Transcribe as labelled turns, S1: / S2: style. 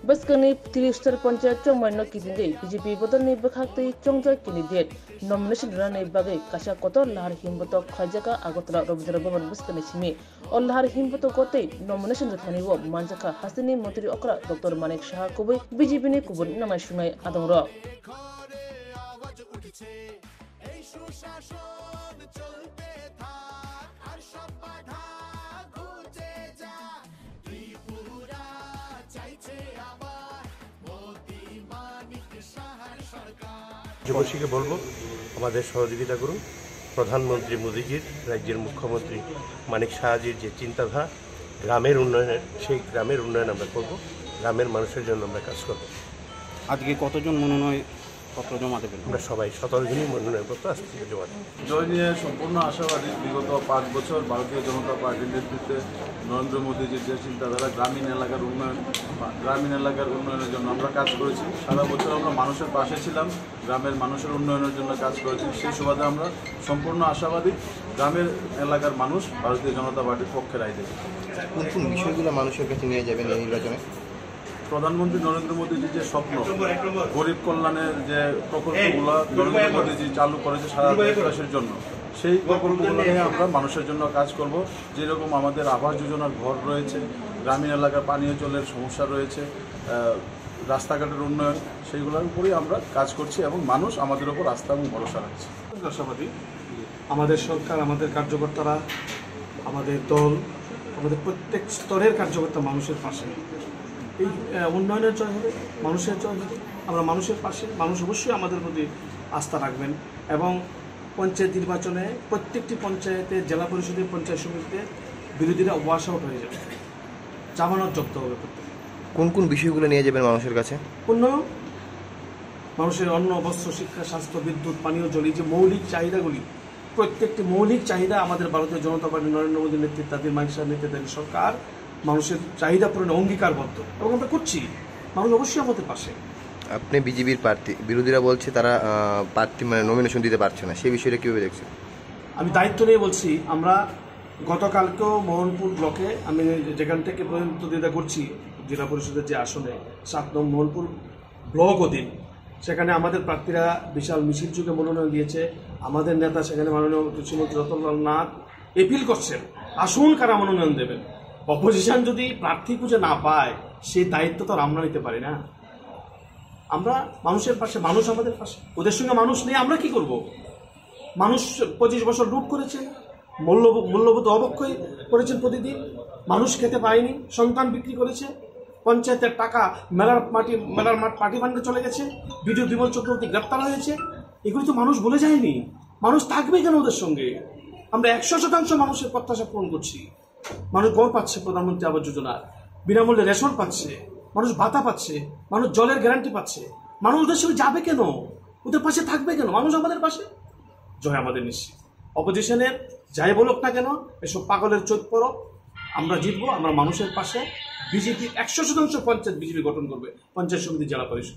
S1: Baskani 30 panchayat चौमाइनो किदिंगे BJP बदलनि बखाक्तै चंजा कैंडिडेट नॉमिनेशन रानै बागै काशा कत लाहार हिमबतो खजाका आगतरा रविन्द्र भवन बस्कनि सिमी और लाहार हिमबतो गतै नॉमिनेशन रथानिवो मानजाका हासिनी मंत्री अकरा डॉक्टर मानिक शाह कुबै बीजेपी नि कुबुन नामाय सुनाय आदंर
S2: যুবশীকে বলবো আমাদের সহযোগিতা করুন। প্রধানমন্ত্রী মোদীজির, রাজ্যের মুখ্যমন্ত্রী মানিক শাহজির যে চিন্তাধারা গ্রামের উন্নয়নের, সেই গ্রামের উন্নয়ন আমরা করব, গ্রামের মানুষের জন্য আমরা কাজ করব।
S3: আজকে কতজন মনোনয়ন পত্র জমা দেবেন?
S2: আমরা সবাই 17 জনই মনোনয়নপত্র আজ থেকে জমা দেব।
S4: জয় নিয়ে সম্পূর্ণ আশাবাদী। বিগত 5 বছর ভারতীয় জনতা পার্টির নেতৃত্বে নরেন্দ্র মোদীজির যে চিন্তাধারা গ্রামীণ এলাকার উন্নয়নের জন্য আমরা কাজ করেছি। সারা বছর আমরা মানুষের পাশে ছিলাম, গ্রামের মানুষের উন্নয়নের জন্য কাজ করেছি। সেই সুবাদে আমরা সম্পূর্ণ আশাবাদী গ্রামের এলাকার মানুষ ভারতীয় জনতা পার্টির পক্ষে রায় দেবে।
S5: কোন কোন বিষয়গুলো মানুষের কাছে নিয়ে যাবেন এই নির্বাচনে?
S4: প্রধানমন্ত্রী নরেন্দ্র মোদীজির যে স্বপ্ন, গরিব কল্যাণের যে প্রকল্পগুলো নরেন্দ্র মোদীজি চালু করেছে সারা দেশবাসীর জন্য, সেই প্রকল্পগুলো নিয়ে আমরা মানুষের জন্য কাজ করব। যেরকম আমাদের আবাস যোজনার ঘর রয়েছে, গ্রামীণ এলাকার পানীয় জলের সমস্যা রয়েছে, রাস্তাঘাটের উন্নয়ন, সেইগুলোর উপরেই আমরা কাজ করছি এবং মানুষ আমাদের উপর আস্থা এবং ভরসা রাখছে।
S6: আশাবাদী আমাদের সরকার, আমাদের কার্যকর্তারা, আমাদের দল, আমাদের প্রত্যেক স্তরের কার্যকর্তা মানুষের পাশে। এই উন্নয়নের জয় হবে, মানুষের জয় হবে। আমরা মানুষের পাশে, মানুষ অবশ্যই আমাদের প্রতি আস্থা রাখবেন এবং পঞ্চায়েত নির্বাচনে প্রত্যেকটি পঞ্চায়েতে, জেলা পরিষদে, পঞ্চায়েত সমিতিতে বিরোধীরা ওয়াশ আউট হয়ে যাবে, জামানত জব্দ হবে।
S5: কোন কোন বিষয়গুলো নিয়ে যাবেন মানুষের কাছে?
S6: উন্নয়ন, মানুষের অন্ন, বস্ত্র, শিক্ষা, স্বাস্থ্য, বিদ্যুৎ, পানীয় জল, এই যে মৌলিক চাহিদাগুলি, প্রত্যেকটি মৌলিক চাহিদা আমাদের ভারতীয় জনতা পার্টি নরেন্দ্র মোদীর নেতৃত্বাধীন মানিক শাহ নেতৃত্বাধীন সরকার মানুষের চাহিদা পূরণে অঙ্গীকারবদ্ধ এবং আমরা করছি। মানুষ অবশ্যই আমাদের পাশে।
S5: আপনি বিজেপির প্রার্থী, বিরোধীরা বলছে তারা প্রার্থী নমিনেশন দিতে পারছে না, সেই বিষয়টা কীভাবে দেখছেন?
S6: আমি দায়িত্ব নিয়ে বলছি, আমরা গতকালকেও মোহনপুর ব্লকে, আমি যেখান থেকে প্রতিনিধিত্ব করছি জেলা পরিষদের যে আসনে 7 নং মোহনপুর ব্লক অধীন, সেখানে আমাদের প্রার্থীরা বিশাল মিছিল যুগে মনোনয়ন দিয়েছে। আমাদের নেতা সেখানে মাননীয় কৃষিমন্ত্রী রতনলাল নাথ এপিল করছেন, আসুন কারা মনোনয়ন দেবেন। অপোজিশন যদি প্রার্থী খুঁজে না পায়, সেই দায়িত্ব তো আমরা নিতে পারি না। আমরা মানুষের পাশে, মানুষ আমাদের পাশে। ওদের সঙ্গে মানুষ নেই, আমরা কি করব? মানুষ 25 বছর লুট করেছে, মূল্যবোধ অবক্ষয় করেছেন প্রতিদিন, মানুষ খেতে পায়নি, সন্তান বিক্রি করেছে, পঞ্চায়েতের টাকা মেলার মাঠ পার্টি ফান্ডে চলে গেছে, বিডিও বিমল চক্রবর্তী গ্রেপ্তার হয়েছে। এগুলি তো মানুষ ভুলে যায়নি। মানুষ থাকবে কেন ওদের সঙ্গে? আমরা 100% মানুষের প্রত্যাশা পূরণ করছি। মানুষ গড় পাচ্ছে প্রধানমন্ত্রী আবাস যোজনার, বিনামূল্যে রেশন পাচ্ছে, মানুষ ভাতা পাচ্ছে, মানুষ জলের গ্যারান্টি পাচ্ছে। মানুষ ওদের সঙ্গে যাবে কেন? ওদের পাশে থাকবে কেন? মানুষ আমাদের পাশে। জয় আমাদের নিশ্চিত। অপোজিশনের যাই বলুক না কেন, এসব পাগলের চোখ পড়ো, আমরা জিতবো। আমরা মানুষের পাশে। বিজেপি 100% পঞ্চায়েত বিজেপি গঠন করবে, পঞ্চায়েত সমিতি, জেলা পরিষদ।